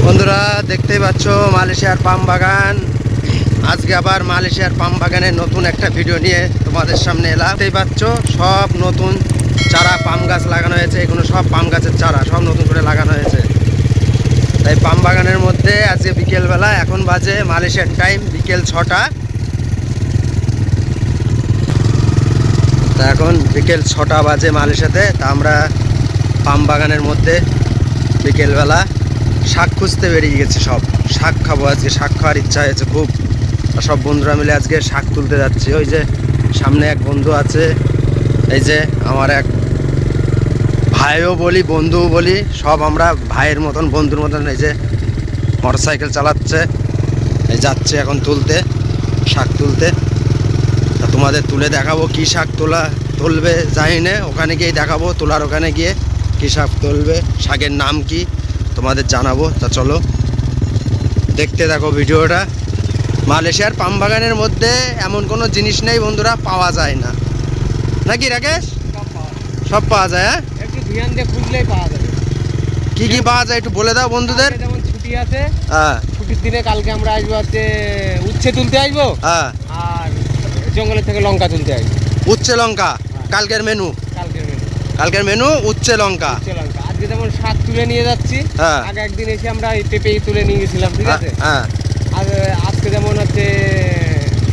বন্ধুরা দেখতেই পাচ্ছ মালয়েশিয়ার পাম বাগান। আজকে আবার মালয়েশিয়ার পাম বাগানের নতুন একটা ভিডিও নিয়ে তোমাদের সামনে এলাম। দেখতেই পাচ্ছ সব নতুন চারা পাম গাছ লাগানো হয়েছে। এগুলো সব পাম গাছের চারা সব নতুন করে লাগানো হয়েছে। তাই পাম বাগানের মধ্যে আজকে বিকেলবেলা, এখন বাজে মালয়েশিয়ার টাইম বিকেল 6টা। তা এখন বিকেল 6টা বাজে মালয়েশিয়াতে। তা আমরা পাম বাগানের মধ্যে বিকেলবেলা শাক খুঁজতে বেরিয়ে গেছি। সব শাক খাবো আজকে, শাক খাওয়ার ইচ্ছা হয়েছে খুব। সব বন্ধুরা মিলে আজকে শাক তুলতে যাচ্ছি। ওই যে সামনে এক বন্ধু আছে, এই যে আমার এক ভাইও বলি বন্ধুও বলি, সব আমরা ভাইয়ের মতন বন্ধুর মতন। এই যে মোটরসাইকেল চালাচ্ছে, এই যাচ্ছে এখন তুলতে, শাক তুলতে। তা তোমাদের তুলে দেখাবো কি শাক তুলবে জানি না, ওখানে গিয়ে দেখাবো। তোলার ওখানে গিয়ে কি শাক তুলবে, শাকের নাম কি তোমাদের জানাবো। তা চলো দেখতে থাকো ভিডিওটা। মালয়েশিয়ার পাম বাগানের মধ্যে এমন কোনো জিনিস নেই বন্ধুরা, পাওয়া যায় না, নাকি রাকেশ? সব পাওয়া যায়। হ্যাঁ, একটু ধ্যান দিয়ে খুঁজলেই পাওয়া যাবে। কি কি পাওয়া যায় একটু বলে দাও বন্ধুদের। যেমন ছুটি আছে, হ্যাঁ, ছুটির দিনে কালকে আমরা আসবো হচ্ছে উচ্ছে তুলতে আসবো, হ্যাঁ, আর জঙ্গলের থেকে লঙ্কা তুলতে আসবো। উচ্ছে লঙ্কা কালকের মেনু। কালকের মেনু উচ্ছে লঙ্কা। আজকে যেমন শাক তুলে নিয়ে যাচ্ছি, হ্যাঁ, আগে একদিন এসে আমরা এই পেঁপে তুলে নিয়ে গেছিলাম, ঠিক আছে। হ্যাঁ, আর আজকে যেমন হচ্ছে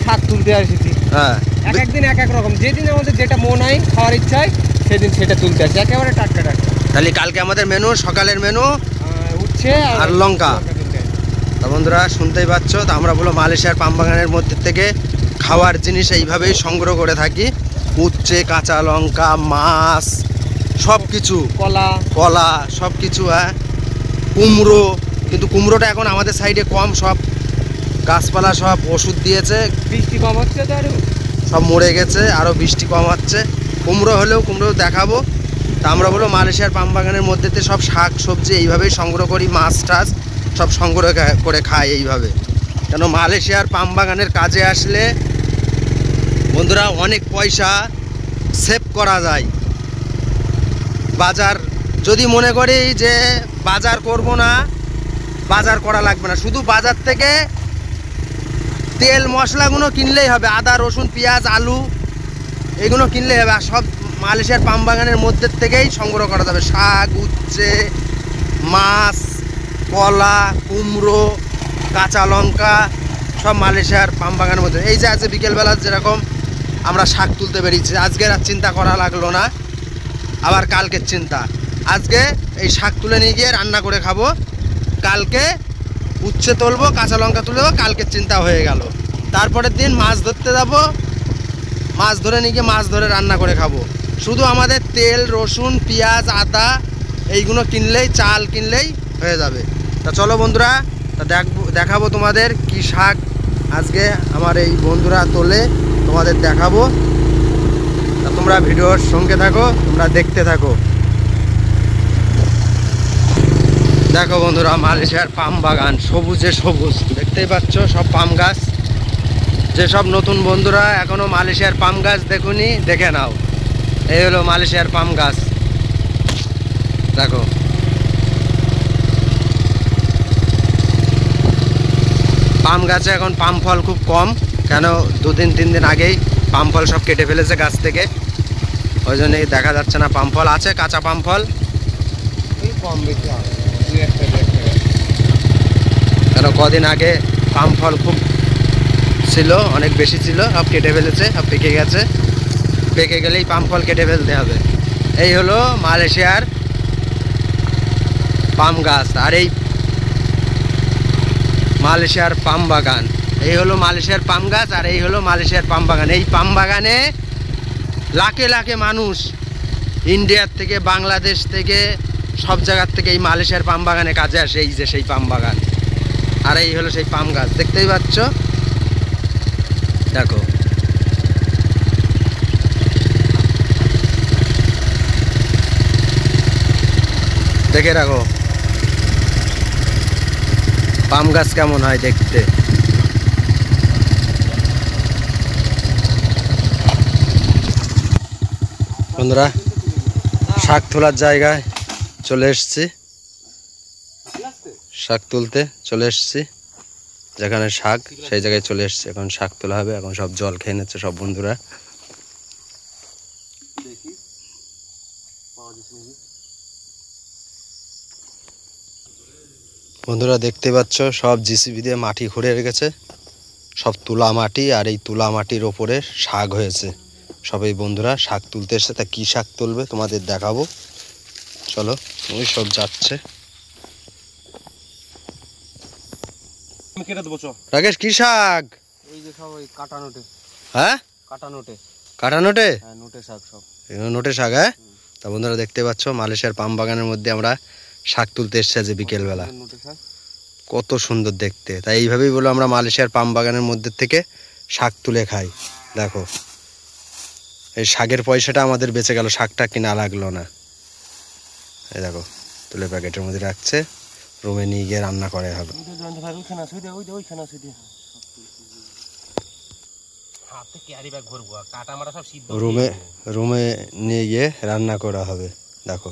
শাক তুলতে এসেছি। হ্যাঁ, একদিন এক এক রকম, যেদিন আমাদের যেটা মন হয় খাওয়ার ইচ্ছা হয় সেদিন সেটা তুলতে আসি, একেবারে টাটকা টাটকা। তাহলে কালকে আমাদের মেনু, সকালের মেনু উচ্ছে আর লঙ্কা। তা বন্ধুরা শুনতেই পাচ্ছ। তা আমরা বলো মালয়েশিয়ার পাম বাগানের মধ্যে থেকে খাওয়ার জিনিস এইভাবেই সংগ্রহ করে থাকি। উচ্ছে, কাঁচা লঙ্কা, মাছ, সব কিছু, কলা সব কিছু। হ্যাঁ, কুমড়ো, কিন্তু কুমড়োটা এখন আমাদের সাইডে কম, সব গাছপালা সব ওষুধ দিয়েছে, বৃষ্টি কম হচ্ছে তো আরো সব মরে গেছে, আরও বৃষ্টি কম হচ্ছে। কুমড়ো হলেও কুমড়ো দেখাবো। তা আমরা বলো মালয়েশিয়ার পাম বাগানের মধ্যেতে সব শাক সবজি এইভাবেই সংগ্রহ করি, মাছ টাছ সব সংগ্রহ করে খাই এইভাবে। কেন মালয়েশিয়ার পাম বাগানের কাজে আসলে বন্ধুরা অনেক পয়সা সেভ করা যায়। বাজার যদি মনে করি যে বাজার করব না, বাজার করা লাগবে না, শুধু বাজার থেকে তেল মশলাগুলো কিনলেই হবে। আদা রসুন পেঁয়াজ আলু এগুলো কিনলেই হবে। আর সব মালয়েশিয়ার পাম বাগানের মধ্যে থেকেই সংগ্রহ করা যাবে। শাক, উচ্ছে, মাছ, কলা, কুমড়ো, কাঁচা লঙ্কা সব মালয়েশিয়ার পাম বাগানের মধ্যে। এই যে আজকে বিকেলবেলা যেরকম আমরা শাক তুলতে বেরিয়েছি, আজকের আর চিন্তা করা লাগলো না, আবার কালকের চিন্তা। আজকে এই শাক তুলে নিয়ে গিয়ে রান্না করে খাবো, কালকে উচ্ছে তুলবো, কাঁচা লঙ্কা তুলবো, কালকের চিন্তা হয়ে গেল। তারপরের দিন মাছ ধরতে যাবো, মাছ ধরে নিয়ে গিয়ে মাছ ধরে রান্না করে খাবো। শুধু আমাদের তেল রসুন পেঁয়াজ আদা এইগুলো কিনলেই, চাল কিনলেই হয়ে যাবে। তা চলো বন্ধুরা, তা দেখাবো তোমাদের কি শাক আজকে আমার এই বন্ধুরা তোলে, তোমাদের দেখাবো। তা তোমরা ভিডিওর সঙ্গে থাকো, তোমরা দেখতে থাকো। দেখো বন্ধুরা মালয়েশিয়ার পাম বাগান, সবুজে সবুজ দেখতেই পাচ্ছ, সব পাম গাছ। যেসব নতুন বন্ধুরা এখনো মালয়েশিয়ার পাম গাছ দেখুনি, দেখে নাও। এই হলো মালয়েশিয়ার পাম গাছ, দেখো। পাম গাছে এখন পাম ফল খুব কম, কেন 2-3 দিন আগেই পাম ফল সব কেটে ফেলেছে গাছ থেকে, ওই জন্যই দেখা যাচ্ছে না। পাম ফল আছে, কাঁচা পাম ফল কম বেশি হয়, কেন কদিন আগে পাম ফল খুব ছিল, অনেক বেশি ছিল, সব কেটে ফেলেছে, সব পেকে গেছে। পেকে গেলেই পাম ফল কেটে ফেলতে হবে। এই হলো মালয়েশিয়ার পাম গাছ, আর এই মালয়েশিয়ার পাম বাগান। এই হলো মালয়েশিয়ার পাম গাছ, আর এই হলো মালয়েশিয়ার পাম বাগান। এই পাম বাগানে লাখে লাখে মানুষ ইন্ডিয়ার থেকে, বাংলাদেশ থেকে, সব জায়গার থেকে এই মালয়েশিয়ার পাম বাগানে কাজে আসে। এই যে সেই পাম বাগান, আর এই হলো সেই পাম গাছ, দেখতেই পাচ্ছ, দেখো। দেখে রাখো পাম গাছ কেমন হয় দেখতে। বন্ধুরা শাক তোলার জায়গায় চলে এসেছি। শাক তুলতে চলে এসেছি, যেখানে শাক সেই জায়গায় চলে এসেছি। এখন শাক তোলা হবে, এখন সব জল খেয়ে নিচ্ছে সব বন্ধুরা। বন্ধুরা দেখতে পাচ্ছ সব জিসিবি দিয়ে মাটি খুঁড়ে রেখেছে, সব তুলা মাটি, আর এই তুলা মাটির ওপরে শাক হয়েছে। সবাই বন্ধুরা শাক তুলতে এসছে, তা কি শাক তুলবে তোমাদের দেখাবো, চলো। ওই সব যাচ্ছে। রাকেশ কি শাক? এই যে সব ওই কাটা নোটে। হ্যাঁ কাটা নোটে। কাটা নোটে? হ্যাঁ নোটে শাক সব। নোটে শাক। হ্যাঁ, তা বন্ধুরা দেখতে পাচ্ছ মালয়েশিয়ার পাম বাগানের মধ্যে আমরা শাক তুলতে এসছি আজ বিকেলবেলা। নোটে শাক কত সুন্দর দেখতে, তাই এইভাবেই বলো আমরা মালয়েশিয়ার পাম বাগানের মধ্যে থেকে শাক তুলে খাই। দেখো এই শাকের পয়সাটা আমাদের বেঁচে গেল, শাকটা কিনা লাগলো না। এই দেখো তুলে প্যাকেটের মধ্যে রাখছে, রুমে নিয়ে গিয়ে রান্না করে হবে। রুমে নিয়ে গিয়ে রান্না করা হবে। দেখো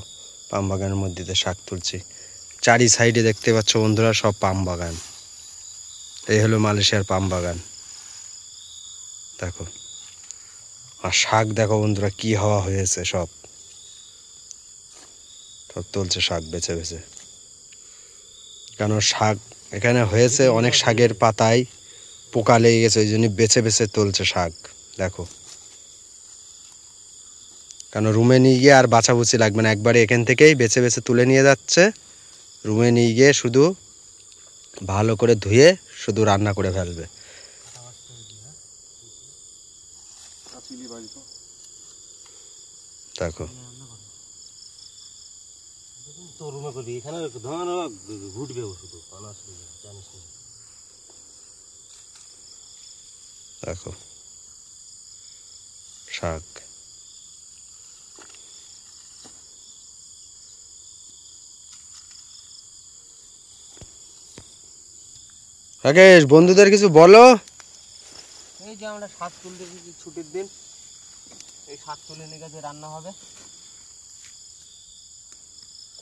পাম বাগানের মধ্যে দিয়ে শাক তুলছি, চারি সাইডে দেখতে পাচ্ছ বন্ধুরা সব পাম বাগান। এই হলো মালয়েশিয়ার পাম বাগান। দেখো আর শাক দেখো বন্ধুরা কি হাওয়া হয়েছে, সব সব তুলছে শাক বেছে বেছে। কেন শাক এখানে হয়েছে অনেক, শাকের পাতায় পোকা লেগে গেছে, ওই জন্য বেছে বেছে তুলছে শাক। দেখো কেন রুমে নিয়ে গিয়ে আর বাছাবুচি লাগবে না, একবারে এখান থেকেই বেছে বেছে তুলে নিয়ে যাচ্ছে, রুমে নিয়ে গিয়ে শুধু ভালো করে ধুয়ে শুধু রান্না করে ফেলবে। দেখো দেখো শাক। রাকেশ বন্ধুদের কিছু বলো। এই যে আমরা শাক তুলতে গেছি ছুটির দিন, এই শাক তুলে নিয়ে গেছে রান্না হবে।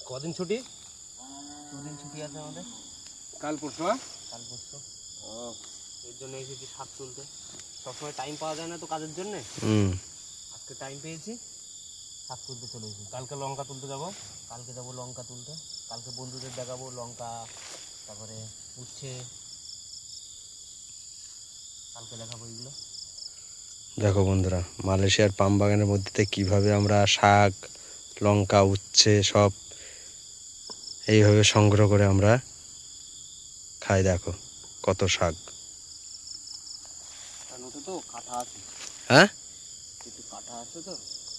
কদিন ছুটি? 2 দিন ছুটি আছে আমাদের, কাল পরশু। কাল পরশু এর জন্য এসেছি শাক তুলতে। সবসময় টাইম পাওয়া যায় না তো কাজের জন্য, আজকে টাইম পেয়েছি, শাক তুলতে চলে এসেছি। কালকে লঙ্কা তুলতে যাবো, কালকে যাবো লঙ্কা তুলতে, কালকে বন্ধুদের দেখাবো লঙ্কা, তারপরে উচ্ছে, কালকে দেখাবো এগুলো। দেখো বন্ধুরা মালয়েশিয়ার পাম বাগানের মধ্যে কিভাবে আমরা শাক, লঙ্কা, উচ্ছে সব এইভাবে সংগ্রহ করে আমরা খাই। দেখো কত শাক। হ্যাঁ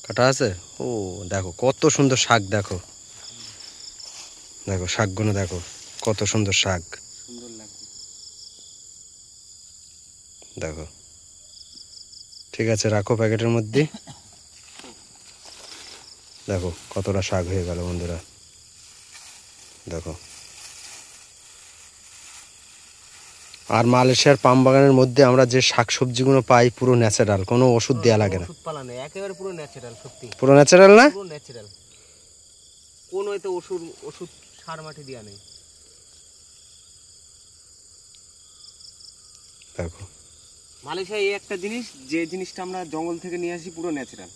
কাটা আছে। ও দেখো কত সুন্দর শাক। দেখো দেখো শাকগুলো দেখো কত সুন্দর শাক। সুন্দর লাগছে। দেখো ঠিক আছে রাখো প্যাকেটের মধ্যে। দেখো কতটা শাক হয়ে গেল বন্ধুরা। দেখো আর মালয়েশিয়ার পাম বাগানের মধ্যে আমরা যে শাক সবজিগুলো পাই পুরো ন্যাচারাল, কোনো ওষুধ দেওয়া লাগে না। ওষুধ পালা নেই, একেবারে পুরো ন্যাচারাল। সত্যি পুরো ন্যাচারাল না? পুরো ন্যাচারাল, কোনো এতে ওষুধ সার মাটি দেওয়া নেই। দেখো মালয়েশিয়ায় এই একটা জিনিস, যে জিনিসটা আমরা জঙ্গল থেকে নিয়ে আসি পুরো ন্যাচারাল,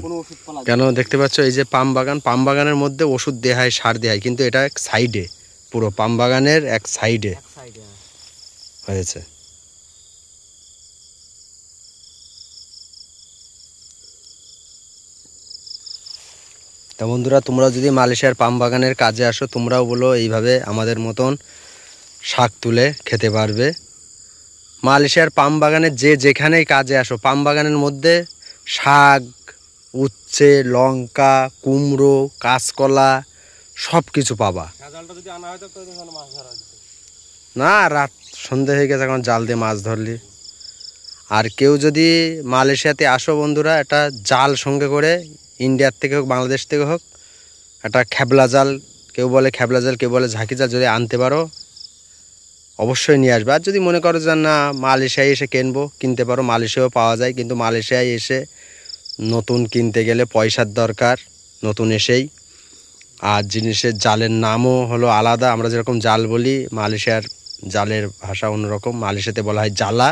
কোনো ওষুধ পালা। কেন দেখতে পাচ্ছ এই যে পাম বাগান, পাম বাগানের মধ্যে ওষুধ দেওয়া হয়, সার দেওয়া হয়, কিন্তু এটা এক সাইডে, পুরো পাম বাগানের এক সাইডে হয়েছে। তা বন্ধুরা তোমরাও যদি মালয়েশিয়ার পাম বাগানের কাজে আসো, তোমরাও বলো এইভাবে আমাদের মতন শাক তুলে খেতে পারবে। মালয়েশিয়ার পাম বাগানের যে যেখানেই কাজে আসো, পাম বাগানের মধ্যে শাক, উচ্ছে, লঙ্কা, কুমড়ো, কাঁচকলা সব কিছু পাবা। না রাত সন্ধে হয়ে গেছে, এখন জাল দিয়ে মাছ ধরলি। আর কেউ যদি মালয়েশিয়াতে আসো বন্ধুরা, একটা জাল সঙ্গে করে, ইন্ডিয়ার থেকে হোক বাংলাদেশ থেকে হোক, একটা খেবলা জাল, কেউ বলে খেবলা জাল, কেউ বলে ঝাঁকি জাল, যদি আনতে পারো অবশ্যই নিয়ে আসবে। আর যদি মনে করো যে না মালয়েশিয়ায় এসে কিনতে পারো, মালয়েশিয়াও পাওয়া যায়, কিন্তু মালয়েশিয়ায় এসে নতুন কিনতে গেলে পয়সার দরকার নতুন এসেই। আর জিনিসের জালের নামও হলো আলাদা। আমরা যেরকম জাল বলি, মালয়েশিয়ার জালের ভাষা অন্যরকম, মালয়েশিয়াতে বলা হয় জালা।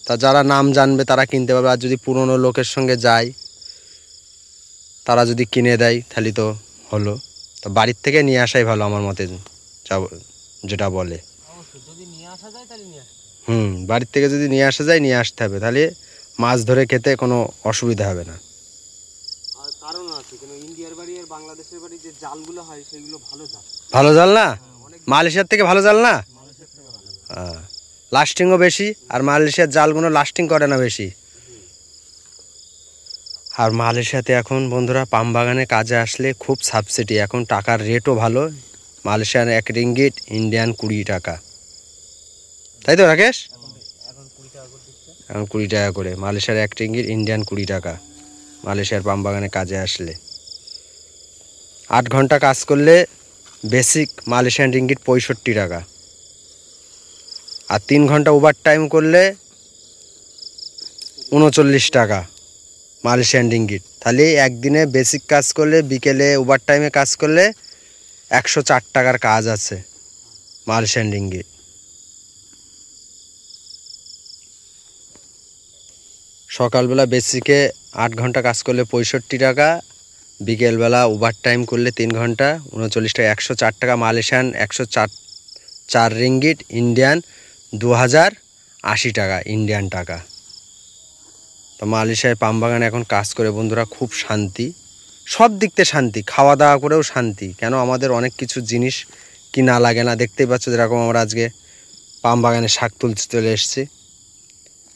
তা যারা নাম জানবে তারা কিনতে পারবে, আর যদি পুরনো লোকের সঙ্গে যায় তারা যদি কিনে দেয় তাহলে তো হলো। তো বাড়ির থেকে নিয়ে আসাই ভালো আমার মতে, যেটা বলে। যদি নিয়ে আসা যায় তাহলে নিয়ে আসতে বাড়ির থেকে যদি নিয়ে আসা যায় নিয়ে আসতে হবে, তাহলে মাছ ধরে খেতে কোনো অসুবিধা হবে না। আর কারণ আছে, কেন ইন্ডিয়ার বাড়ি আর বাংলাদেশের বাড়ি যে জালগুলো হয় সেগুলো ভালো জাল। ভালো জাল না? মালয়েশিয়ার থেকে ভালো জাল না? লাস্টিংও বেশি, আর মালয়েশিয়ার জালগুলো লাস্টিং করে না বেশি। আর মালয়েশিয়াতে এখন বন্ধুরা পাম বাগানে কাজে আসলে খুব সাবসিডি, এখন টাকার রেটও ভালো। মালয়েশিয়ার 1 রিঙ্গিট ইন্ডিয়ান 20 টাকা, তাই তো রাকেশ? এখন 20 টাকা করে মালয়েশিয়ার 1 রিঙ্গিট ইন্ডিয়ান 20 টাকা মালয়েশিয়ার পাম বাগানে কাজে আসলে। 8 ঘন্টা কাজ করলে বেসিক মালয়েশিয়ান রিঙ্গিট 65 টাকা, আর 3 ঘন্টা ওভার টাইম করলে 39 টাকা মালয়েশিয়ান রিঙ্গিট। তাহলে একদিনে বেসিক কাজ করলে, বিকেলে ওভার টাইমে কাজ করলে 104 টাকার কাজ আছে মালয়েশিয়ান রিঙ্গিট। সকালবেলা বেসিকে 8 ঘন্টা কাজ করলে 65 টাকা, বিকেলবেলা ওভার টাইম করলে 3 ঘন্টা 39 টাকা, 104 টাকা মালয়েশিয়ান, 104 রিঙ্গিট ইন্ডিয়ান 2080 টাকা ইন্ডিয়ান টাকা। তো মালয়েশিয়ায় পাম বাগানে এখন কাজ করে বন্ধুরা খুব শান্তি, সব দিক থেকে শান্তি, খাওয়া দাওয়া করেও শান্তি। কেন আমাদের অনেক কিছু জিনিস কিনা লাগে না, দেখতেই পাচ্ছ। যেরকম আমরা আজকে পাম বাগানে শাক তুলতে চলে এসেছি,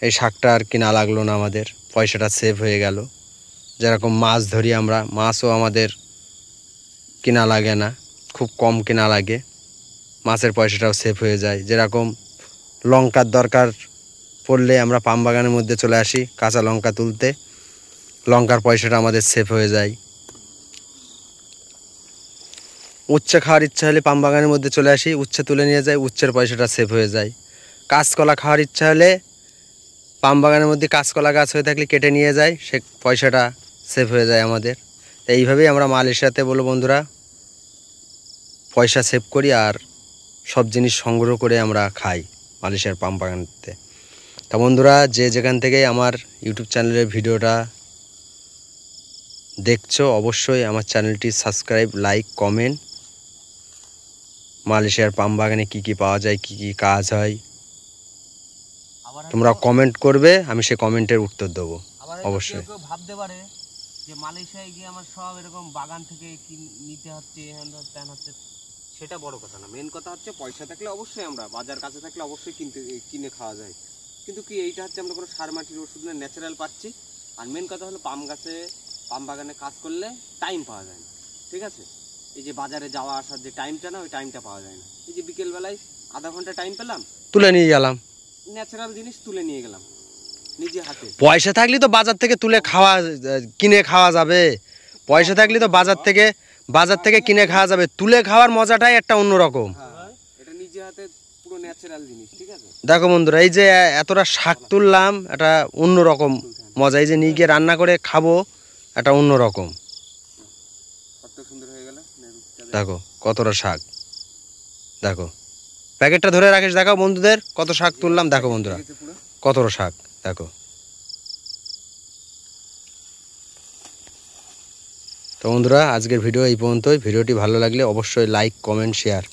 এই শাকটা আর কিনা লাগলো না, আমাদের পয়সাটা সেভ হয়ে গেল। যেরকম মাছ ধরি আমরা, মাছও আমাদের কিনা লাগে না, খুব কম কিনা লাগে, মাছের পয়সাটাও সেভ হয়ে যায়। যেরকম লঙ্কার দরকার পড়লে আমরা পাম বাগানের মধ্যে চলে আসি কাঁচা লঙ্কা তুলতে, লঙ্কার পয়সাটা আমাদের সেভ হয়ে যায়। উচ্ছে খাওয়ার ইচ্ছা হলে পাম বাগানের মধ্যে চলে আসি, উচ্ছে তুলে নিয়ে যাই, উচ্ছের পয়সাটা সেভ হয়ে যায়। কাঁচকলা খাওয়ার ইচ্ছা হলে পাম বাগানের মধ্যে কাঁচকলা গাছ হয়ে থাকলে কেটে নিয়ে যায়, সে পয়সাটা সেভ হয়ে যায় আমাদের। তো এইভাবেই আমরা মালয়েশিয়াতে বলো বন্ধুরা পয়সা সেভ করি, আর সব জিনিস সংগ্রহ করে আমরা খাই মালয়েশিয়ার পাম বাগানতে। তা বন্ধুরা যে যেখান থেকে আমার ইউটিউব চ্যানেলের ভিডিওটা দেখছো, অবশ্যই আমার চ্যানেলটি সাবস্ক্রাইব, লাইক, কমেন্ট। মালয়েশিয়ার পাম বাগানে কী কী পাওয়া যায়, কী কী কাজ হয়, তোমরা কমেন্ট করবে, আমি সে কমেন্টের উত্তর দেবো অবশ্যই। কেউ ভাবতে পারে যে মালয়েশিয়ায় গিয়ে আমার সব এরকম বাগান থেকে নিতে হচ্ছে, হ্যান হচ্ছে, সেটা বড় কথা না। মেন কথা হচ্ছে পয়সা থাকলে অবশ্যই আমরা বাজার কাছে থাকলে অবশ্যই কিনে খাওয়া যায়। কিন্তু কি এইটা হচ্ছে আমরা কোনো সার মাটির ওষুধ না, ন্যাচারাল পাচ্ছি। আর মেন কথা হলো পাম বাগানে কাজ করলে টাইম পাওয়া যায় না, ঠিক আছে? এই যে বাজারে যাওয়া আসার যে টাইমটা না, ওই টাইমটা পাওয়া যায় না। এই যে বিকেলবেলায় আধা ঘন্টা টাইম পেলাম, তুলে নিয়ে গেলাম, ন্যাচারাল জিনিস তুলে নিয়ে গেলাম নিজে হাতে। পয়সা থাকলে তো বাজার থেকে তুলে কিনে খাওয়া যাবে। পয়সা থাকলে তো বাজার থেকে কিনে খাওয়া যাবে, তুলে খাওয়ার মজাটাই একটা অন্যরকম। এটা নিজে হাতে পুরো ন্যাচারাল জিনিস, ঠিক আছে? দেখো বন্ধুরা, এই যে এতটা শাক তুললাম, এটা অন্যরকম মজা। এই যে নিয়ে গিয়ে রান্না করে খাবো, এটা অন্যরকম। কত সুন্দর হয়ে গেল, দেখো কতটা শাক, দেখো প্যাকেটটা ধরে রাখিস, দেখাও বন্ধুদের কত শাক তুললাম। দেখো বন্ধুরা কতটা শাক, দেখো। তো বন্ধুরা আজকের ভিডিও এই পর্যন্তই। ভিডিওটি ভালো লাগলে অবশ্যই লাইক, কমেন্ট, শেয়ার।